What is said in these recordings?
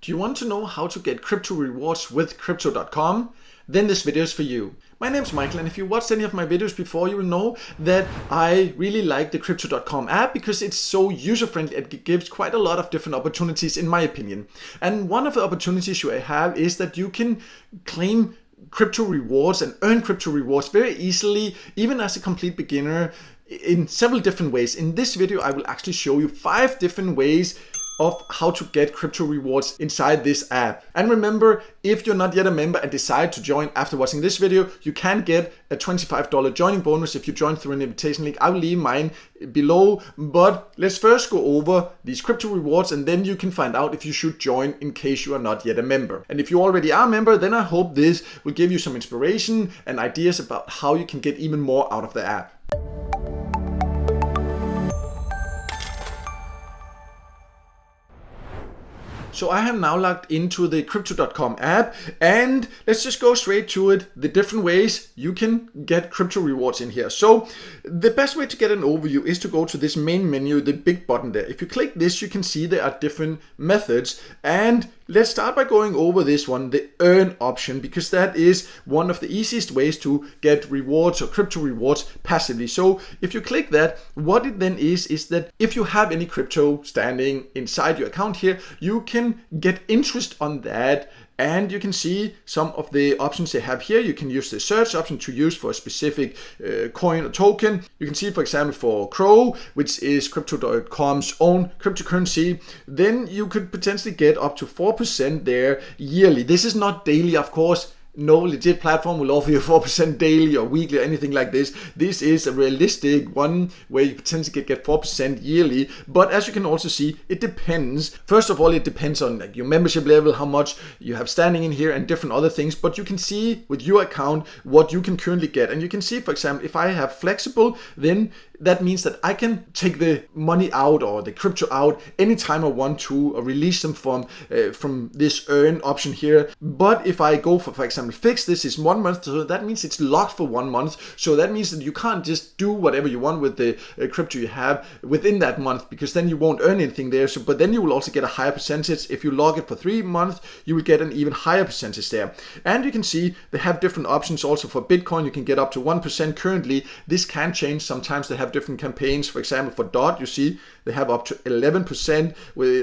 Do you want to know how to get crypto rewards with Crypto.com? Then this video is for you. My name is Michael, and if you watched any of my videos before, you will know that I really like the Crypto.com app because it's so user-friendly. It gives quite a lot of different opportunities in my opinion. And one of the opportunities you have is that you can claim crypto rewards and earn crypto rewards very easily, even as a complete beginner, in several different ways. In this video, I will actually show you 5 different ways of how to get crypto rewards inside this app. And remember, if you're not yet a member and decide to join after watching this video, you can get a $25 joining bonus if you join through an invitation link. I will leave mine below, but let's first go over these crypto rewards and then you can find out if you should join in case you are not yet a member. And if you already are a member, then I hope this will give you some inspiration and ideas about how you can get even more out of the app. So I have now logged into the Crypto.com app, and let's just go straight to it. The different ways you can get crypto rewards in here. So the best way to get an overview is to go to this main menu, the big button there. If you click this, you can see there are different methods, and let's start by going over this one, the earn option, because that is one of the easiest ways to get rewards or crypto rewards passively. So if you click that, what it then is that if you have any crypto standing inside your account here, you can get interest on that. And you can see some of the options they have here. You can use the search option to use for a specific coin or token. You can see, for example, for Crow, which is Crypto.com's own cryptocurrency, then you could potentially get up to 4% there yearly. This is not daily, of course. No legit platform will offer you 4% daily or weekly or anything like this. This is a realistic one where you potentially get 4% yearly. But as you can also see, it depends. First of all, it depends on like your membership level, how much you have standing in here and different other things. But you can see with your account what you can currently get. And you can see, for example, if I have flexible, then that means that I can take the money out or the crypto out anytime I want to, or release them from this earn option here. But if I go for example, fixed, this is 1 month, so that means it's locked for 1 month. So that means that you can't just do whatever you want with the crypto you have within that month, because then you won't earn anything there. So, but then you will also get a higher percentage. If you log it for 3 months, you will get an even higher percentage there. And you can see they have different options also for Bitcoin. You can get up to 1% currently. This can change. Sometimes they have different campaigns. For example, for DOT, you see they have up to 11%.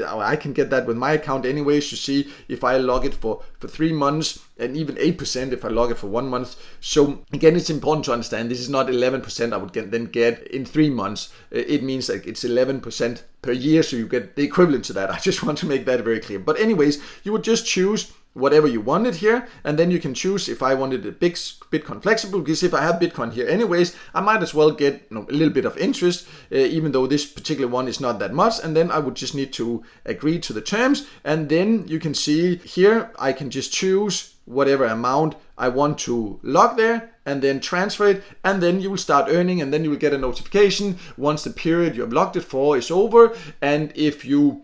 I can get that with my account anyways. You see, if I log it for 3 months, and even 8% if I log it for 1 month. So again, it's important to understand this is not 11% I would then get in 3 months. It means like it's 11% per year, so you get the equivalent to that. I just want to make that very clear. But anyways, you would just choose whatever you wanted here, and then you can choose if I wanted a big Bitcoin flexible, because if I have Bitcoin here anyways, I might as well get a little bit of interest, even though this particular one is not that much. And then I would just need to agree to the terms, and then you can see here I can just choose whatever amount I want to log there and then transfer it, and then you will start earning, and then you will get a notification once the period you have logged it for is over. And if you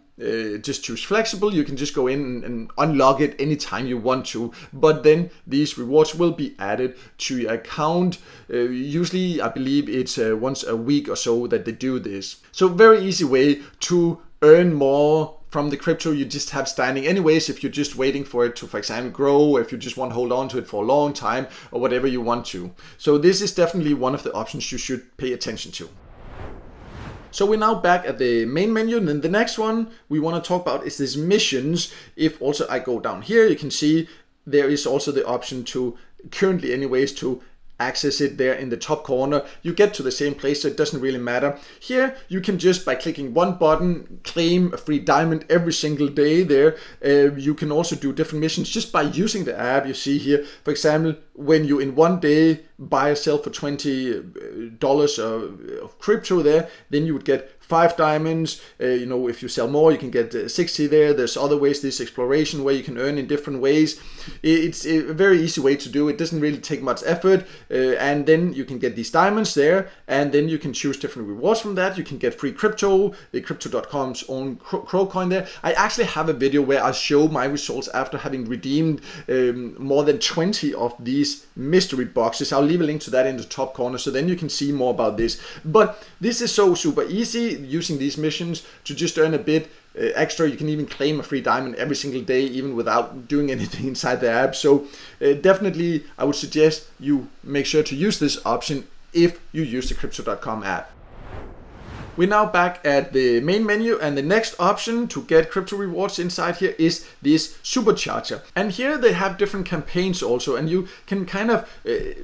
just choose flexible, you can just go in and unlock it anytime you want to, but then these rewards will be added to your account. Usually I believe it's once a week or so that they do this. So very easy way to earn more from the crypto you just have standing anyways, if you're just waiting for it to, for example, grow, or if you just want to hold on to it for a long time, or whatever you want to. So this is definitely one of the options you should pay attention to. So we're now back at the main menu, and then the next one we want to talk about is this missions. If also I go down here, you can see there is also the option to, currently anyways, to access it there in the top corner. You get to the same place, so it doesn't really matter. Here you can just, by clicking one button, claim a free diamond every single day there. You can also do different missions just by using the app. You see here, for example, when you in one day buy or sell for $20 of crypto there, then you would get 5 diamonds. If you sell more, you can get 60 there. There's other ways, this exploration where you can earn in different ways. It's a very easy way to do it. It doesn't really take much effort. And then you can get these diamonds there, and then you can choose different rewards from that. You can get free crypto, the Crypto.com's own Crow coin there. I actually have a video where I show my results after having redeemed more than 20 of these mystery boxes. I'll leave a link to that in the top corner, so then you can see more about this. But this is so super easy using these missions to just earn a bit extra. You can even claim a free diamond every single day, even without doing anything inside the app. So definitely I would suggest you make sure to use this option if you use the Crypto.com app. We're now back at the main menu, and the next option to get crypto rewards inside here is this supercharger. And here they have different campaigns also, and you can kind of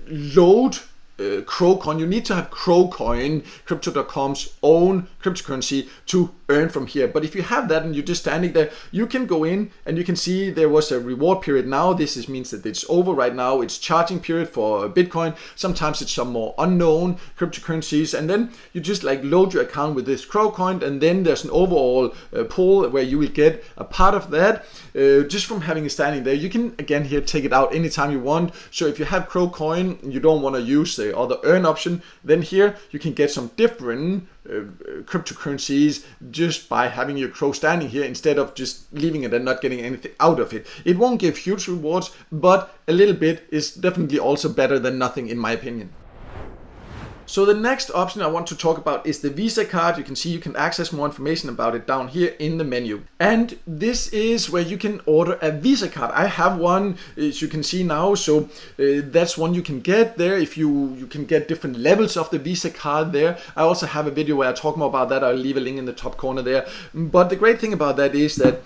load CrowCoin. You need to have CrowCoin, Crypto.com's own cryptocurrency, to earn from here. But if you have that and you're just standing there, you can go in and you can see there was a reward period now. This means that it's over right now. It's charging period for Bitcoin. Sometimes it's some more unknown cryptocurrencies, and then you just like load your account with this CrowCoin, and then there's an overall pool where you will get a part of that just from having it standing there. You can again here take it out anytime you want. So if you have CrowCoin and you don't want to use the other earn option, then here you can get some different cryptocurrencies just by having your Crow standing here instead of just leaving it and not getting anything out of it. It won't give huge rewards, but a little bit is definitely also better than nothing in my opinion. So the next option I want to talk about is the Visa card. You can see you can access more information about it down here in the menu. And this is where you can order a Visa card. I have one, as you can see now. So that's one you can get there. If you can get different levels of the Visa card there. I also have a video where I talk more about that. I'll leave a link in the top corner there. But the great thing about that is that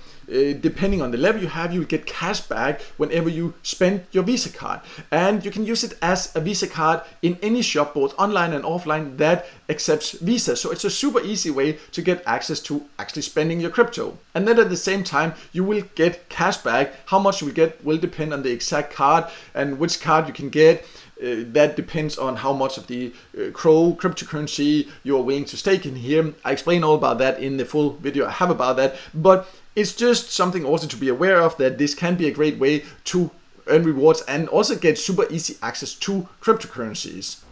depending on the level you have, you'll get cash back whenever you spend your Visa card. And you can use it as a Visa card in any shop, both online and offline, that accepts Visa. So it's a super easy way to get access to actually spending your crypto. And then at the same time, you will get cash back. How much you will get will depend on the exact card and which card you can get. That depends on how much of the Crow cryptocurrency you're willing to stake in here. I explain all about that in the full video I have about that. But it's just something also to be aware of, that this can be a great way to earn rewards and also get super easy access to cryptocurrencies.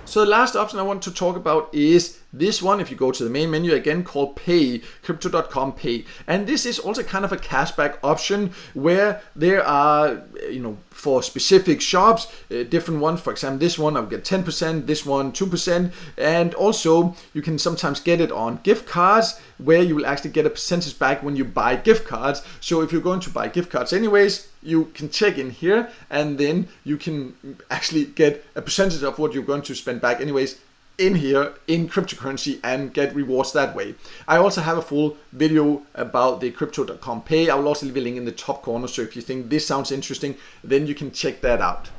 So the last option I want to talk about is this one. If you go to the main menu again, called Pay, Crypto.com Pay. And this is also kind of a cashback option where there are, for specific shops, different ones. For example, this one I'll get 10%, this one 2%. And also you can sometimes get it on gift cards where you will actually get a percentage back when you buy gift cards. So if you're going to buy gift cards anyways, you can check in here and then you can actually get a percentage of what you're going to spend back anyways in here in cryptocurrency and get rewards that way. I also have a full video about the Crypto.com Pay. I will also leave a link in the top corner, so if you think this sounds interesting, then you can check that out.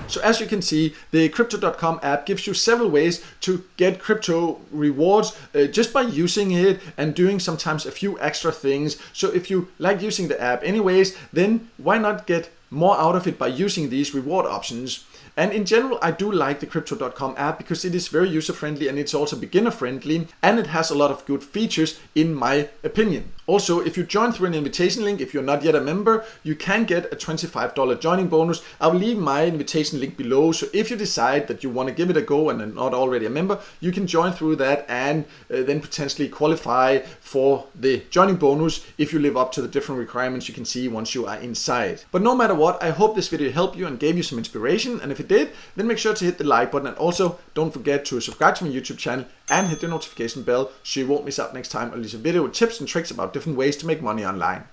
So as you can see, the Crypto.com app gives you several ways to get crypto rewards just by using it and doing sometimes a few extra things. So if you like using the app anyways, then why not get more out of it by using these reward options? And in general, I do like the Crypto.com app because it is very user-friendly and it's also beginner-friendly, and it has a lot of good features in my opinion. Also, if you join through an invitation link, if you're not yet a member, you can get a $25 joining bonus. I'll leave my invitation link below, so if you decide that you want to give it a go and are not already a member, you can join through that and then potentially qualify for the joining bonus if you live up to the different requirements you can see once you are inside. But no matter what, I hope this video helped you and gave you some inspiration, and if it did, then make sure to hit the like button, and also don't forget to subscribe to my YouTube channel and hit the notification bell so you won't miss out next time I release a video with tips and tricks about different ways to make money online.